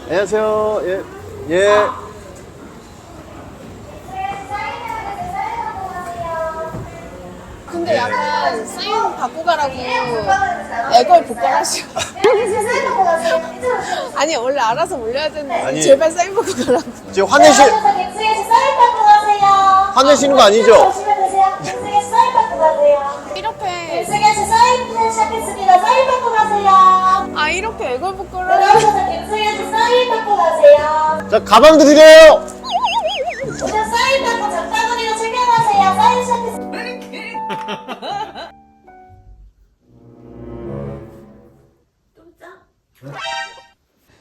안녕하세요. 예. 예. 근데 약간 사인 받고 가라고 애걸 복걸하시고 아니 원래 알아서 올려야 되는데 아니. 제발 사인 받고 가라고. 지금 화내시는 거 아니죠? 이렇게 시작했습니다. 사인 받고 가세요. 아 이렇게 애걸 복걸하라고. 김승현 사인 받고 가세요. 자, 가방도 드려요. 오늘 사인 받고 장바구니로 챙겨가세요. 사인 시작했습니다.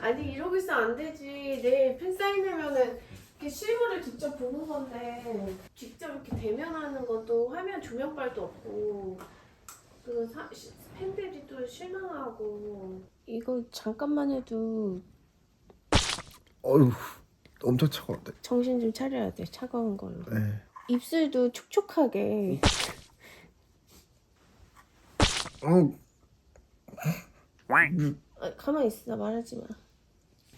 아니 이러고 있으면 안 되지. 내일 팬 사인하면은 이렇게 실물을 직접 보는 건데 직접 이렇게 대면하는 것도 화면 조명빨도 없고 그 팬들이 또 실망하고. 이거 잠깐만 해도 어휴, 엄청 차가운데. 정신 좀 차려야 돼. 차가운 걸로. 네. 입술도 촉촉하게. 가만히 있어. 말하지 마.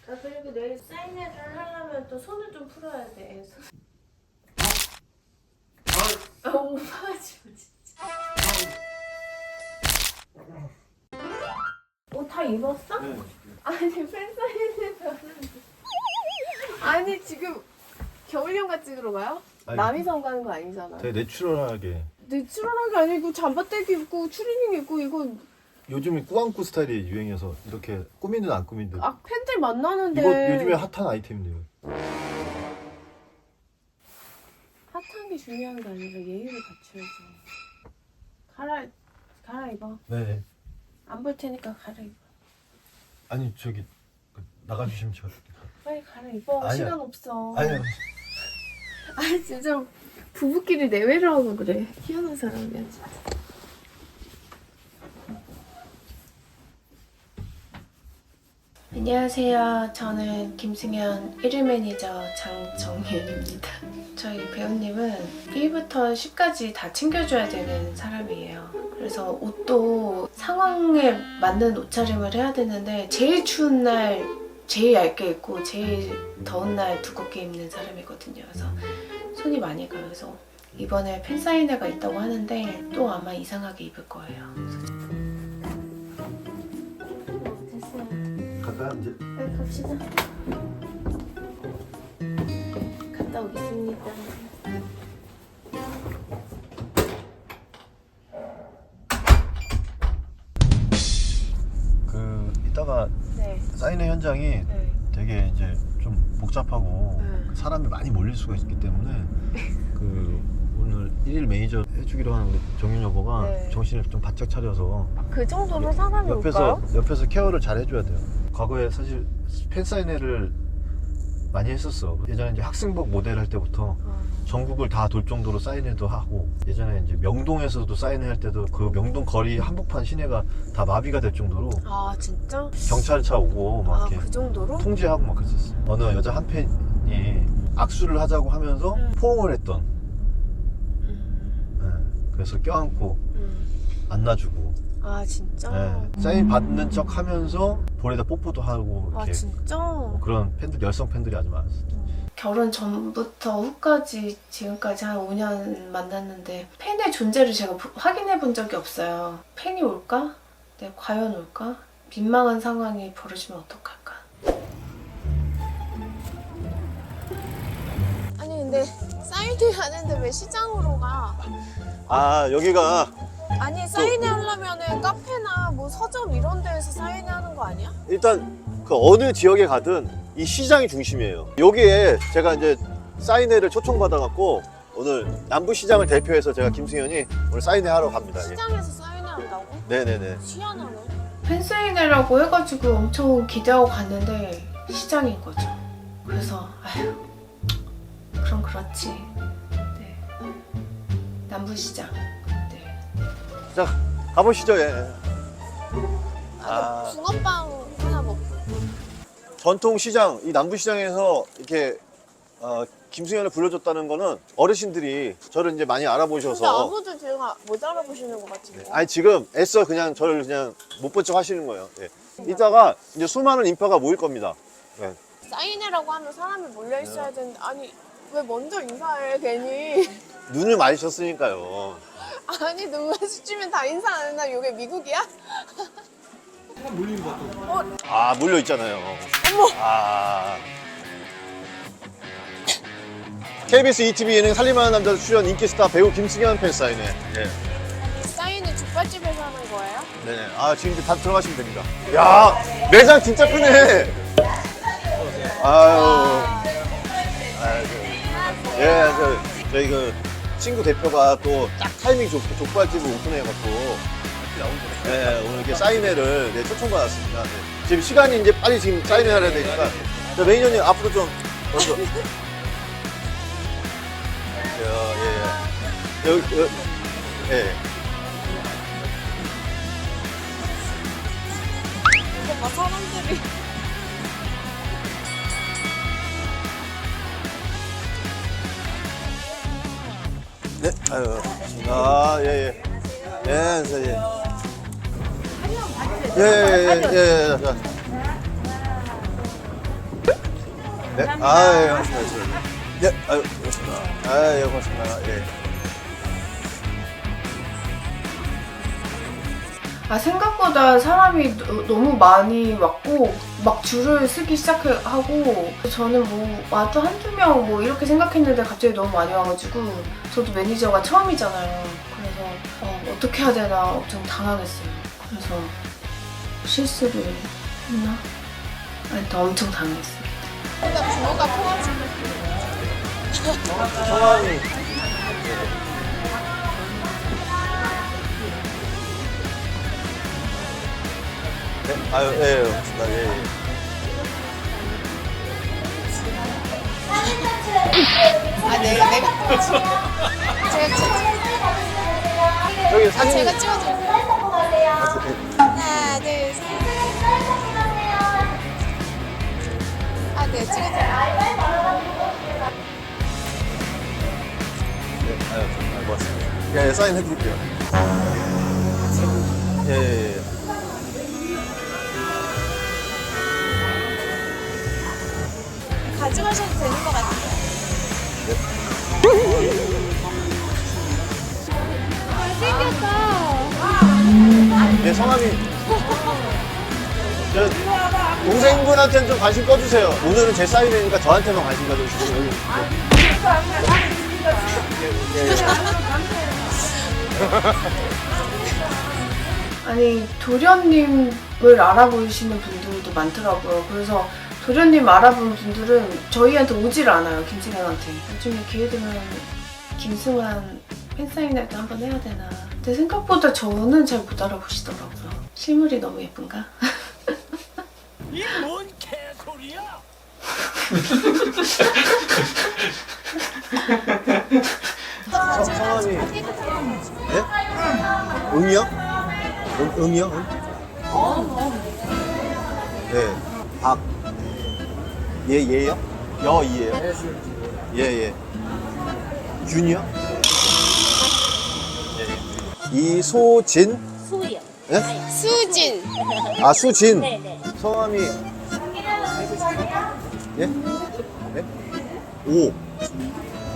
아 그리고 내일 사인회를 하려면 또 손을 좀 풀어야 돼. 아 오버하지 마 진짜. 옷 다 입었어? 네. 아니 팬사인회도 하는데. 아니 지금 겨울연가 찍으러 가요? 아니, 남이섬 가는 거 아니잖아. 되게 내추럴하게. 내추럴하게 아니고 잠바떼기 입고 추리닝 입고 이거. 요즘에 꾸안꾸 스타일이 유행해서 이렇게 꾸민 듯 안 꾸민 듯. 아 팬들 만나는데. 이거 요즘에 핫한 아이템인데요. 핫한 게 중요한 게 아니라 예의를 갖춰야지. 갈아입어. 네. 안 볼 테니까 갈아입어. 아니 저기 나가주시면 저. 빨리 갈아입어. 아니야. 시간 없어. 아니요. 아 진짜 부부끼리 내외를 하고 그래. 희한한 사람이야 진짜. 안녕하세요. 저는 김승현 1일 매니저 장정윤입니다. 저희 배우님은 1부터 10까지 다 챙겨줘야 되는 사람이에요. 그래서 옷도 상황에 맞는 옷차림을 해야 되는데 제일 추운 날 제일 얇게 입고 제일 더운 날 두껍게 입는 사람이거든요. 그래서 손이 많이 가요. 그래서 이번에 팬사인회가 있다고 하는데 또 아마 이상하게 입을 거예요. 갈까요 이제? 네, 갑시다. 갔다 오겠습니다. 이따가 네. 사인회 현장이 네. 되게 이제 좀 복잡하고 사람이 많이 몰릴 수가 있기 때문에 오늘 1일 매니저 해주기로 한 우리 정윤 여보가 네. 정신을 좀 바짝 차려서 그 정도로 사람이 올까요? 옆에서 케어를 잘 해줘야 돼요. 과거에 사실 팬 사인회를 많이 했었어. 예전에 이제 학생복 모델 할 때부터 전국을 다 돌 정도로 사인회도 하고, 예전에 이제 명동에서도 사인회 할 때도 그 명동 거리 한복판 시내가 다 마비가 될 정도로 아 진짜? 경찰차 오고 막 아 이렇게 그 정도로? 통제하고 막 그랬었어. 어느 여자 한 팬이 악수를 하자고 하면서 포옹을 했던. 네. 그래서 껴안고 안아주고. 아 진짜? 네. 사인 받는 척 하면서 볼에다 뽀뽀도 하고 아 이렇게. 진짜? 그런 팬들, 열성 팬들이 아주 많았어. 결혼 전부터 후까지 지금까지 한 5년 만났는데 팬의 존재를 제가 확인해 본 적이 없어요. 팬이 올까? 네, 과연 올까? 민망한 상황이 벌어지면 어떡할까? 아니 근데 사인회 하는데 왜 시장으로 가? 아, 여기가 아니 사인회 하려면은 카페나 뭐 서점 이런 데에서 사인회 하는 거 아니야? 일단 그 어느 지역에 가든 이 시장이 중심이에요. 여기에 제가 이제 사인회를 초청받아갖고 오늘 남부시장을 대표해서 제가 김승현이 오늘 사인회 하러 갑니다. 예. 시장에서 사인회 한다고? 네네네. 희한하네. 팬사인회라고 해가지고 엄청 기대하고 갔는데 시장인 거죠. 그래서 아휴 그럼 그렇지. 네. 남부시장. 네. 자, 가보시죠. 예. 아, 붕어빵 하나 먹고. 전통시장, 이 남부시장에서 이렇게 김승현을 불러줬다는 거는 어르신들이 저를 이제 많이 근데 알아보셔서. 아무도 지금 못 알아보시는 것 같은데. 아니 지금 애써 그냥 저를 그냥 못 본 척 하시는 거예요. 예. 이따가 이제 수많은 인파가 모일 겁니다. 네. 사인회라고 하면 사람이 몰려 있어야 되는데 아니 왜 먼저 인사해 괜히. 눈을 마주쳤으니까요. 아니 누가 수치면 다 인사 안 했나? 이게 미국이야? 아, 물려 있잖아요. 어머. 아. KBS ETV 예능 살림하는 남자 출연 인기 스타 배우 김승현 팬 사인회. 예. 사인회 족발집에서 하는 거예요? 네네. 아, 지금 이제 다 들어가시면 됩니다. 야, 매장 진짜 크네. 아유. 예, 저희 그 친구 대표가 또 딱 타이밍 좋고 족발집을 오픈해갖고. 네, 오늘 이렇게 사인회를 네, 초청받았습니다. 네. 지금 시간이 이제 빨리 지금 사인회 하려야 되니까. 저 매니저님 앞으로 좀 먼저. 여기, 예. 이거 막 사람들이. 네, 아유, 아, 예, 예. 예, 예. 예, 예, 예, 예. 자. 네, 아, 예, 고맙습니다. 네, 아유, 고맙습니다. 아, 예, 고맙습니다. 예. 아 생각보다 사람이 너무 많이 왔고 막 줄을 쓰기 시작하고 저는 뭐 와도 한두 명 뭐 이렇게 생각했는데 갑자기 너무 많이 와가지고 저도 매니저가 처음이잖아요. 그래서 어떻게 해야 되나 엄청 당황했어요. 그래서 실수를 했나? 아니 또 엄청 당황했어요. 근데 부모가 포함 성함이. 네, 아유, 예, 고맙습니다. 예, 예. 내가 저기 사진. 제가 찍어드릴게요. 하나, 둘, 셋. 네, 찍어드릴게요. 네, 아유, 고맙습니다. 예, 예, 사인 해드릴게요. 예, 예, 예. 가져가셔도 되는 것 같아요. 네, 성함이. 저 동생분한테는 좀 관심 꺼주세요. 오늘은 제 사인회니까 저한테만 관심 가져주시고. 여기. 아니 도련님을 알아보시는 분들도 많더라고요. 그래서 도련님 알아본 분들은 저희한테 오질 않아요. 김승현한테. 나중에 기회 되면 김승환 팬사인회도 한번 해야 되나. 근데 생각보다 저는 잘 못 알아보시더라고요. 실물이 너무 예쁜가? 이 뭔 개소리야? 성함이. 네? 응이요? 응이요? 네. 박. 얘요? 여이에요? 예. 준이요? 예. 이소진? 수요. 예? 수진. 아, 수진. 네네. 성함이. 예? 네?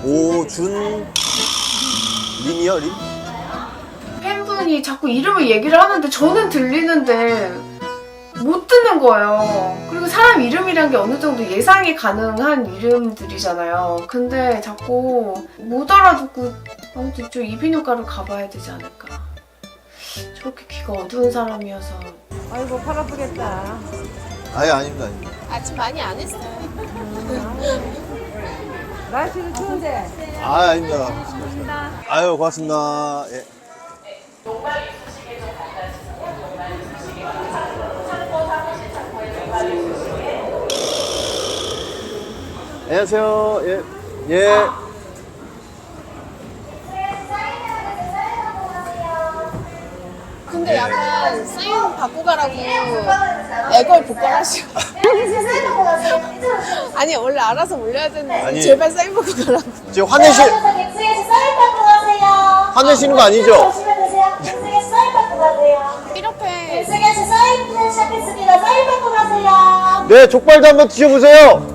오준 린이요? 린? 팬분이 자꾸 이름을 얘기를 하는데 저는 들리는데 못 듣는 거예요. 그리고 사람 이름이란 게 어느 정도 예상이 가능한 이름들이잖아요. 근데 자꾸 못 알아듣고 아무튼 좀 이비인후과를 가봐야 되지 않을까. 저렇게 귀가 어두운 사람이어서. 아이고 팔 아프겠다. 아예 아닙니다, 아닙니다. 아침 많이 안 했어요. 날씨도 추운데. 아, 아닙니다. 아유, 고맙습니다. 예. 안녕하세요. 예. 예. 근데 약간 사인 받고 가라고 애걸 복권하시고. 아니 원래 알아서 올려야 되는데 아니. 제발 사인 받고 가라고. 지금 김승혜 씨 사인 받고 가세요. 화내시는 거 아니죠? 조심히 드세요. 김승혜 씨 사인 받고 가세요. 1호팬 김승혜 씨 사인 시작했습니다. 사인 받고 가세요. 네, 족발도 한번 드셔보세요.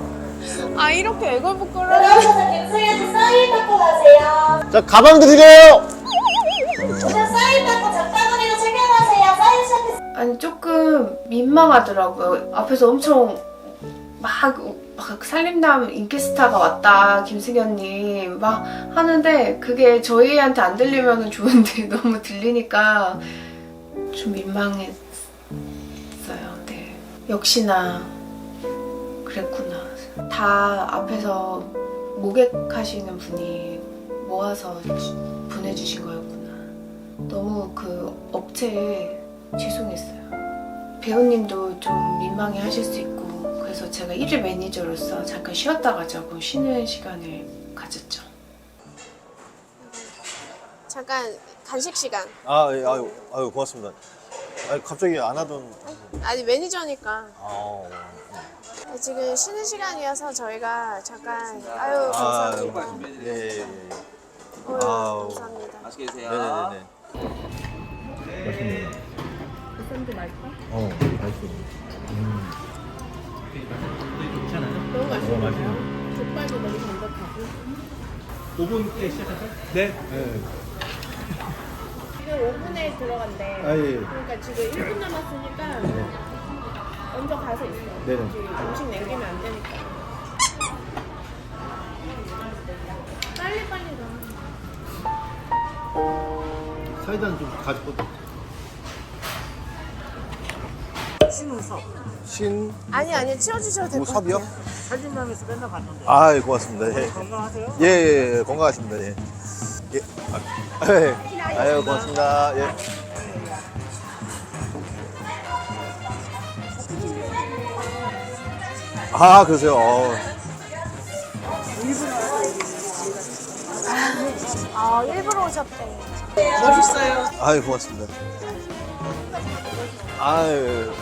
아 이렇게 애걸복걸을 들어오셔서 김승현 씨 사인 받고 가세요. 자, 가방도 드려요. 오늘 사인 받고 장바구니도 챙겨가세요. 사인샵에서. 아니 조금 민망하더라고요. 앞에서 엄청 막 살림남 인기스타가 왔다 김승현님 막 하는데 그게 저희한테 안 들리면 좋은데 너무 들리니까 좀 민망했어요. 네. 역시나 그랬구나. 다 앞에서 모객하시는 분이 모아서 보내주신 거였구나. 너무 그 업체에 죄송했어요. 배우님도 좀 민망해 하실 수 있고 그래서 제가 1일 매니저로서 잠깐 쉬었다 가자고 쉬는 시간을 가졌죠. 잠깐 간식 시간. 아, 예, 아유, 고맙습니다. 아니, 갑자기 안 하던. 아니 매니저니까 아, 지금 쉬는 시간이어서 저희가 잠깐 아유 감사합니다. 예, 예, 예. 어휴, 아우. 감사합니다. 맛있게 드세요. 네네네. 맛있네요. 샌드 맛있어? 맛있어. 너무 맛있어요. 맛있네. 족발도 너무 담백하고. 5분에 시작할까요? 네. 지금 5분에 들어간대. 아, 예. 그러니까 지금 1분 남았으니까 먼저 가서 있어. 네네. 음식 남기면 안 되니까. 빨리 가. 사이다는 좀 가지고. 신 아니 치워주셔도 될 것 삽이요? 같아요. 살림남에서 맨날 봤는데. 아, 고맙습니다. 예. 건강하세요? 예, 건강하십니다. 예. 예. 예. 아유, 고맙습니다. 예. 아, 그러세요. 아 일부러 오셨대. 아유, 고맙습니다. 아유,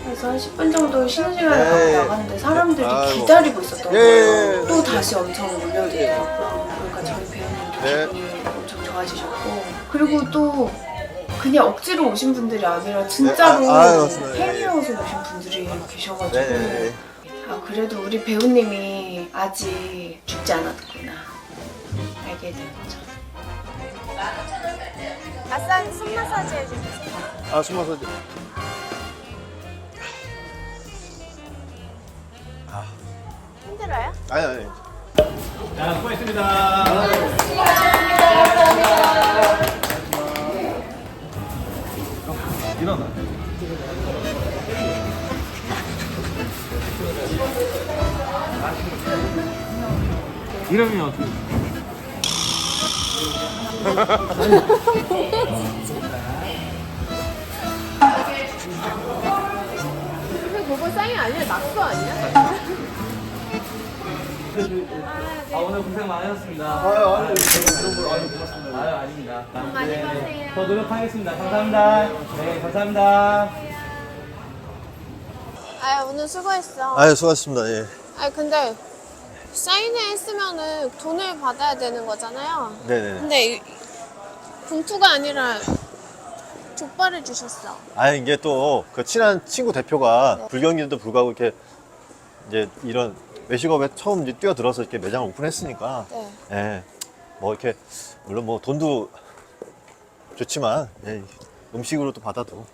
그래서 한 10분 정도 쉬는 시간을 네. 갖고 나갔는데 사람들이 아이고. 기다리고 있었던 예. 거예요. 또 다시 엄청 몰려들더라고요. 그러니까 저희 배우님도 네. 기분이 엄청 좋아지셨고 그리고 또 그냥 억지로 오신 분들이 아니라 진짜로 네. 맞습니다. 팬이어서 오신 분들이 계셔가지고 네. 아 그래도 우리 배우님이 아직 죽지 않았구나 알게 된 거죠. 마사지 손 마사지 해주세요. 아, 숨 마사지. 힘들어요? 아니. 자, 수고했습니다. 일어나. 이름이 어떻게? 근데 그거 사인 아니야? 낙서 아니야? 아, 오늘 고생 많으셨습니다. 아유, 이런 걸 고맙습니다. 아유, 아닙니다. 많이 마세요. 더 노력하겠습니다. 감사합니다. 네, 감사합니다. 아유 오늘 수고했어. 아유, 수고하셨습니다. 예. 아니 근데 사인회 했으면은 돈을 받아야 되는 거잖아요. 네네. 근데 봉투가 아니라 족발을 주셨어. 아, 이게 또 그 친한 친구 대표가 불경기도 불구하고 이렇게 이제 이런 외식업에 처음 이제 뛰어들어서 이렇게 매장을 오픈했으니까 네. 예. 뭐 이렇게 물론 뭐 돈도 좋지만 예. 음식으로 또 받아도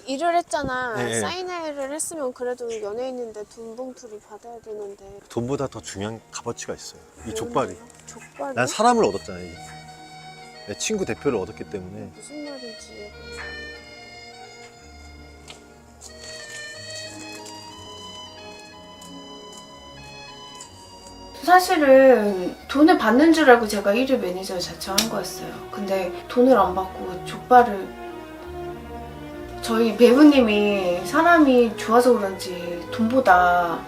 일을 했잖아. 네. 사인회를 했으면 그래도 연예인인데 돈 봉투를 받아야 되는데. 돈보다 더 중요한 값어치가 있어요. 이 족발이. 족발이? 난 사람을 얻었잖아요. 이게. 내 친구 대표를 얻었기 때문에. 무슨 말인지. 사실은 돈을 받는 줄 알고 제가 1일 매니저 자처한 거였어요. 근데 돈을 안 받고 족발을 저희 배우님이 사람이 좋아서 그런지 돈보다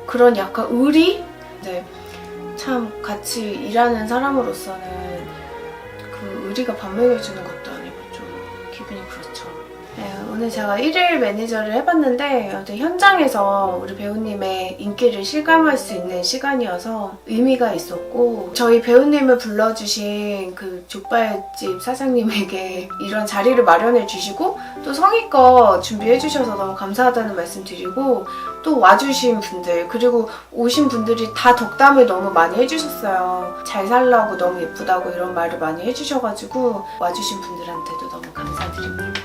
그런 약간 의리? 네, 참 같이 일하는 사람으로서는 그 의리가 밥 먹여주는 것도 아니고 좀 기분이 그렇죠. 네, 오늘 제가 1일 매니저를 해봤는데 현장에서 우리 배우님의 인기를 실감할 수 있는 시간이어서 의미가 있었고, 저희 배우님을 불러주신 그 족발집 사장님에게 이런 자리를 마련해 주시고 또 성의껏 준비해 주셔서 너무 감사하다는 말씀 드리고, 또 와주신 분들 그리고 오신 분들이 다 덕담을 너무 많이 해주셨어요. 잘 살라고 너무 예쁘다고 이런 말을 많이 해주셔가지고 와주신 분들한테도 너무 감사드립니다.